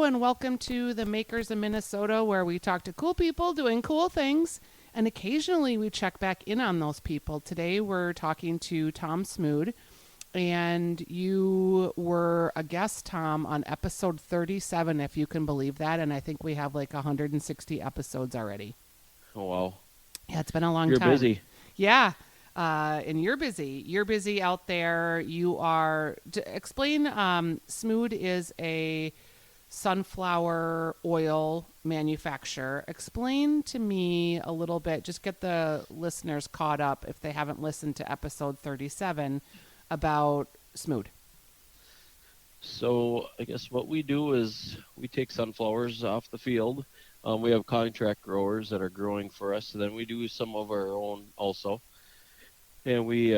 and welcome to the Makers in Minnesota, where we talk to cool people doing cool things, and occasionally we check back in on those people. Today we're talking to Tom Smude, and you were a guest, Tom, on episode 37, if you can believe that, and I think we have like 160 episodes already. Oh, wow. Yeah, it's been a long You're time. busy. Yeah. And you're busy. You're busy out there. You are. Explain. Smude is a sunflower oil manufacturer. Explain to me a little bit. Just get the listeners caught up if they haven't listened to episode 37 about Smude. So I guess what we do is we take sunflowers off the field. We have contract growers that are growing for us. And then we do some of our own also. And we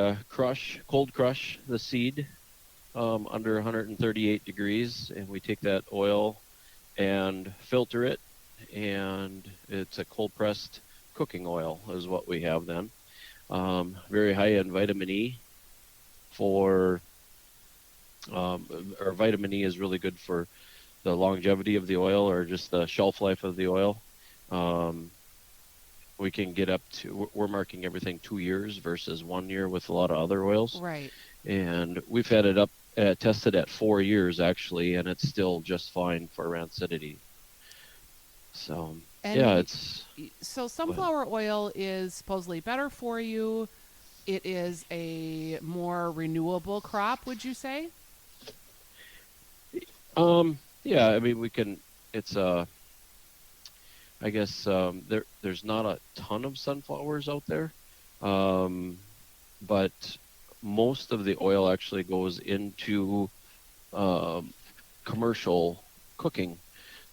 cold crush the seed under 138 degrees. And we take that oil and filter it. And it's a cold pressed cooking oil is what we have then. Very high in vitamin E for or vitamin E is really good for the longevity of the oil or just the shelf life of the oil. We can get up to, we're marking everything 2 years versus 1 year with a lot of other oils. Right. And we've had it tested at 4 years actually, and it's still just fine for rancidity. So, And yeah, y- it's, so go ahead. sunflower oil is supposedly better for you. It is a more renewable crop, would you say? Yeah, I mean, it's, I guess there's not a ton of sunflowers out there, um, but most of the oil actually goes into um, commercial cooking.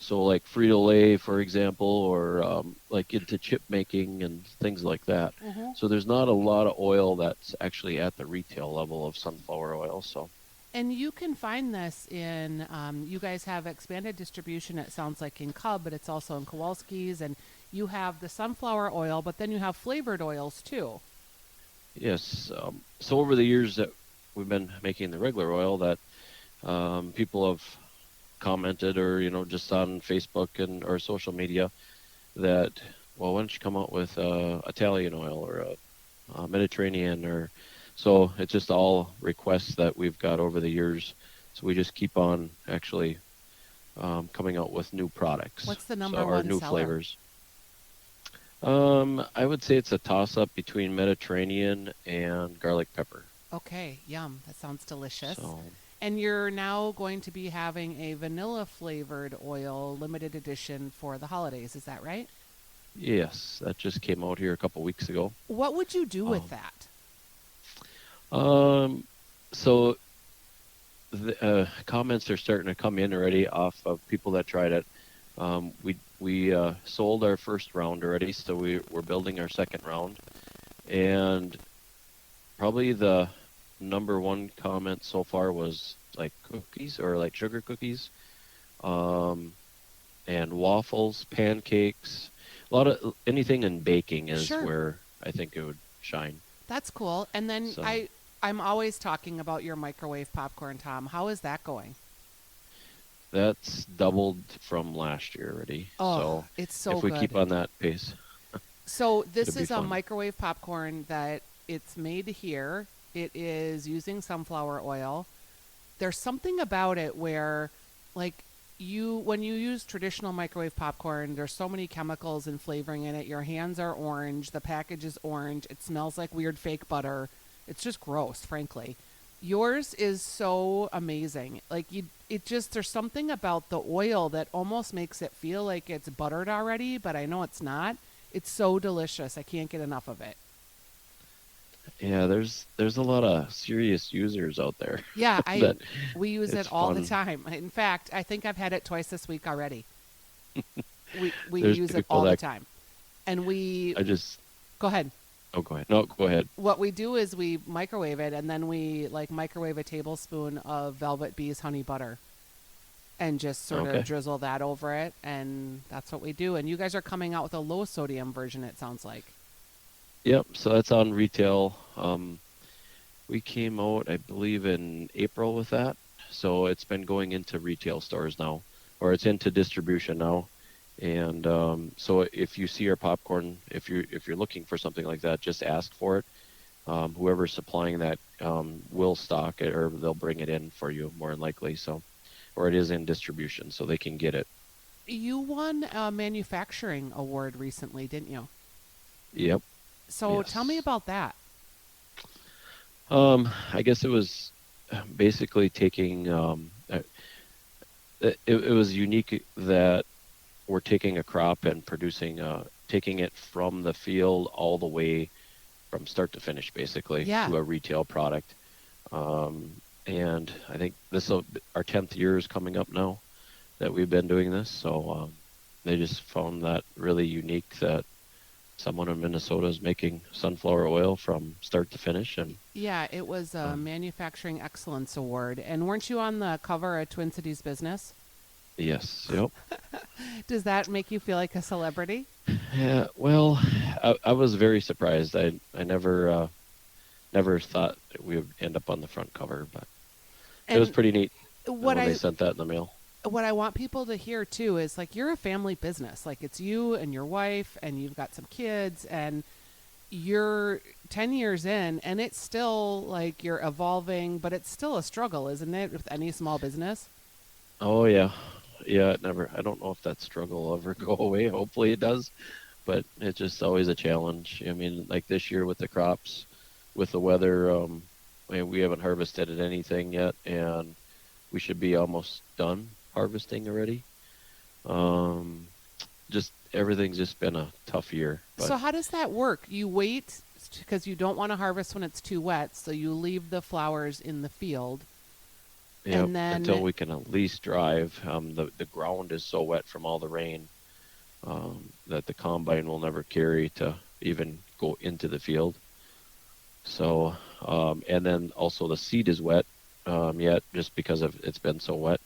So like Frito-Lay, for example, or like into chip making and things like that. Mm-hmm. So there's not a lot of oil that's actually at the retail level of sunflower oil. So And you can find this in, you guys have expanded distribution, it sounds like in Cub, but it's also in Kowalski's. And you have the sunflower oil, but then you have flavored oils too. yes, so over the years that we've been making the regular oil, that people have commented or just on Facebook and or social media that, well, why don't you come out with Italian oil or a Mediterranean, or so it's just all requests that we've got over the years. So we just keep on actually coming out with new products, What's the so number our one new seller? flavors. I would say it's a toss up between Mediterranean and garlic pepper. Okay, yum. That sounds delicious. So And you're now going to be having a vanilla flavored oil limited edition for the holidays. Is that right? yes, that just came out here a couple weeks ago. What would you do with Um, that? um, so the comments are starting to come in already off of people that tried it. We sold our first round already, so we're building our second round, and probably the number one comment so far was like cookies or like sugar cookies, um, and waffles, pancakes, a lot of anything in baking is Sure. where I think it would shine. That's cool. And then So I'm always talking about your microwave popcorn, Tom. How is that going? that's doubled from last year already. Oh, So it's so if we good. keep on that pace, So this it'll be is a fun. microwave popcorn that it's made here. It is using sunflower oil. There's something about it where like you when you use traditional microwave popcorn, there's so many chemicals and flavoring in it. Your hands are orange, the package is orange, it smells like weird fake butter. It's just gross, frankly. Yours is so amazing. Like you it just there's something about the oil that almost makes it feel like it's buttered already, but I know it's not. It's so delicious. I can't get enough of it. Yeah, there's a lot of serious users out there Yeah, I that we use it's it all the fun. time. In fact, I think I've had it twice this week already. We There's use it people all the that time. And we I just go ahead. oh go ahead. No, go ahead. What we do is we microwave it and then we like microwave a tablespoon of Velvet Bees honey butter and just sort of Okay. drizzle that over it, and that's what we do. And you guys are coming out with a low sodium version, it sounds like. Yep, so that's on retail. We came out, I believe, in April with that. So it's been going into retail stores now. or it's into distribution now. And so if you see our popcorn, if you're looking for something like that, just ask for it. Whoever's supplying that will stock it, or they'll bring it in for you more than likely. So, or it is in distribution, so they can get it. You won a manufacturing award recently, didn't you? Yep. So tell me Yes. about that. I guess it was basically taking. It was unique that we're taking a crop and producing, taking it from the field all the way from start to finish, basically, Yeah. to a retail product. And I think this will our 10th year is coming up now that we've been doing this. So they just found that really unique that someone in Minnesota is making sunflower oil from start to finish. And Yeah, it was a um, Manufacturing Excellence Award. And weren't you on the cover of Twin Cities Business? yes, yep. Does that make you feel like a celebrity? Yeah, well, I was very surprised. I never thought that we would end up on the front cover, but it was And pretty neat what when they I sent that in the mail. what I want people to hear too is like you're a family business. Like it's you and your wife and you've got some kids and you're 10 years in and it's still like you're evolving, but it's still a struggle, isn't it, with any small business? Oh yeah, yeah. It never. I don't know if that struggle will ever go away. Hopefully it does, but it's just always a challenge. I mean, like this year with the crops, with the weather. I mean, we haven't harvested anything yet, and we should be almost done harvesting already. Um, just everything's just been a tough year, but So how does that work? You wait because you don't want to harvest when it's too wet, so you leave the flowers in the field yeah, and until then we can at least drive. The ground is so wet from all the rain that the combine will never carry to even go into the field. So, and then also the seed is wet yet, just because of it's been so wet,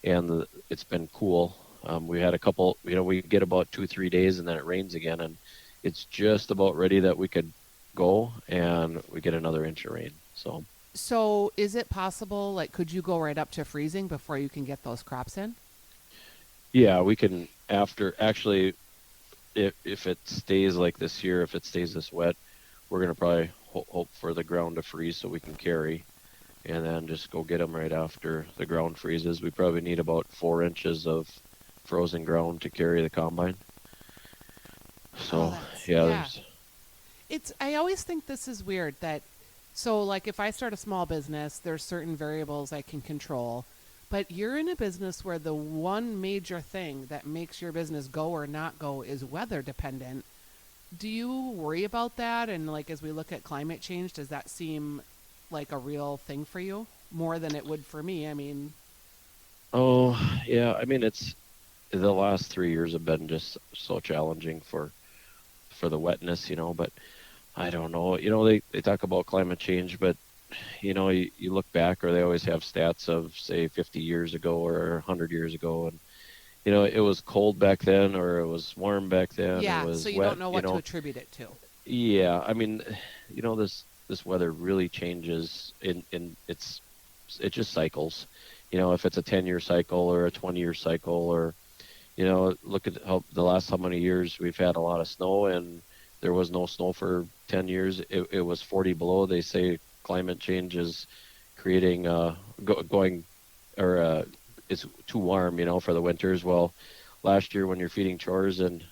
and it's been cool. We had a couple, we get about 2 3 days, and then it rains again, and it's just about ready that we could go, and we get another inch of rain. So, so is it possible like could you go right up to freezing before you can get those crops in? yeah, we can after actually, if it stays like this year, if it stays this wet, we're gonna probably hope for the ground to freeze so we can carry, and then just go get them right after the ground freezes. We probably need about 4 inches of frozen ground to carry the combine. Oh, So that's yeah, yeah. there's It's I always think this is weird that so like if I start a small business, there's certain variables I can control. But you're in a business where the one major thing that makes your business go or not go is weather dependent. Do you worry about that? And like as we look at climate change, does that seem like a real thing for you more than it would for me? I mean, oh yeah. I mean, it's the last 3 years have been just so challenging for the wetness, But I don't know. They talk about climate change, but you look back, or they always have stats of say 50 years ago or 100 years ago, and it was cold back then, or it was warm back then, it yeah, so was you don't wet. know what to attribute it to. Yeah, I mean, this weather really changes in it just cycles. If it's a 10-year cycle or a 20-year cycle, or look at how many years we've had a lot of snow, and there was no snow for 10 years. It was 40 below. They say climate change is creating going, or it's too warm, for the winters. Well, last year when you're feeding chores and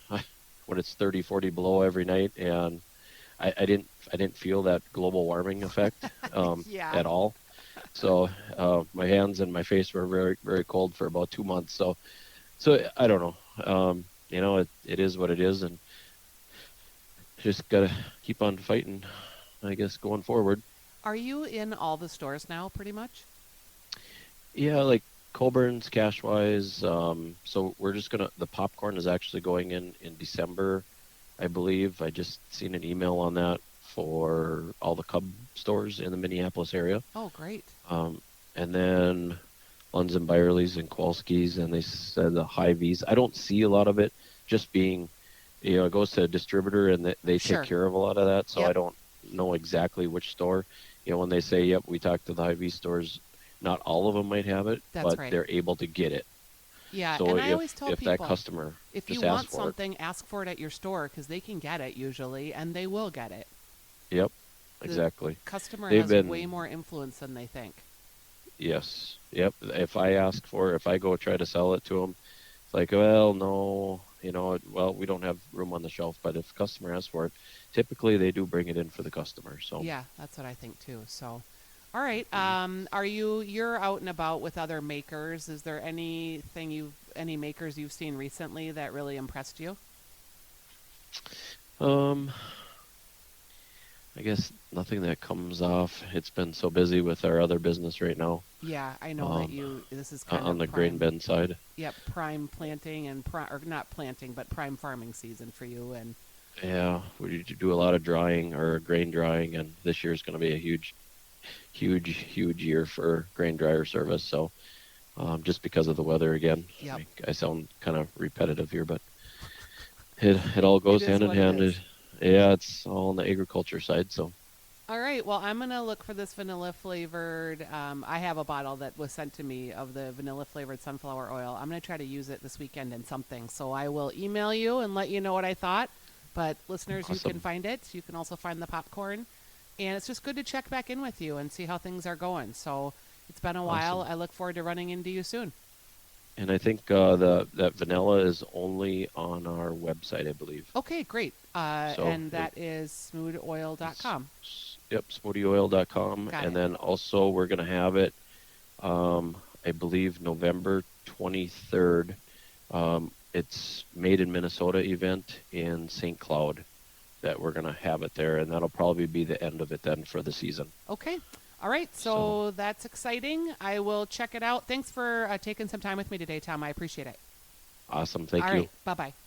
when it's 30, 40 below every night, and I didn't feel that global warming effect Yeah. at all. So my hands and my face were very, very cold for about 2 months. So I don't know. It is what it is, and just gotta keep on fighting, I guess, going forward. Are you in all the stores now, pretty much? Yeah, like Colburn's, Cashwise. So we're just gonna. The popcorn is actually going in December, I believe. I just seen an email on that for all the Cub stores in the Minneapolis area. Oh, great. Um, and then Lunds and Byerly's and Kowalski's, and they said the Hy-Vees. I don't see a lot of it, just being, it goes to a distributor, and they take Sure. care of a lot of that. So I Yep, don't know exactly which store. When they say, "Yep, we talked to the Hy-Vee stores," not all of them might have it, that's but right. they're able to get it. Yeah, So and I always tell if that people, customer if you just asks want for it, something, ask for it at your store because they can get it usually, and they will get it. yep, The exactly. customer They've has way been more influence than they think. Yes, yep. If I ask for, if I go try to sell it to them, it's like, well, no, well, we don't have room on the shelf. But if customer asks for it, typically they do bring it in for the customer. So, Yeah, that's what I think too. So, all right. mhm. You're out and about with other makers? Is there any makers you've seen recently that really impressed you? um, I guess nothing that comes off. It's been so busy with our other business right now, Yeah, I know that um, this is kind on of the grain prime. bin side. Yep, prime planting and or not planting, but prime farming season for you. And Yeah, we do a lot of drying or grain drying, and this year is going to be a huge year for grain dryer service. So, just because of the weather again. I yep, mean, I sound kind of repetitive here, but it all it goes is hand in what it hand. is. Yeah, it's all on the agriculture side. So All right. Well, I'm gonna look for this vanilla flavored. I have a bottle that was sent to me of the vanilla flavored sunflower oil. I'm gonna try to use it this weekend in something. So I will email you and let you know what I thought. But listeners, you can awesome, find it. You can also find the popcorn, and it's just good to check back in with you and see how things are going. So it's been a while. awesome. I look forward to running into you soon. And I think the that vanilla is only on our website, I believe. Okay, great. So And that is it's smoodeoil.com. yep, smudeoil.com, Got and it. then also we're gonna have it. I believe November 23rd. It's Made in Minnesota event in St. Cloud that we're gonna have it there, and that'll probably be the end of it then for the season. Okay. All right. So So that's exciting. I will check it out. Thanks for taking some time with me today, Tom. I appreciate it. awesome, All thank right. you. Bye bye.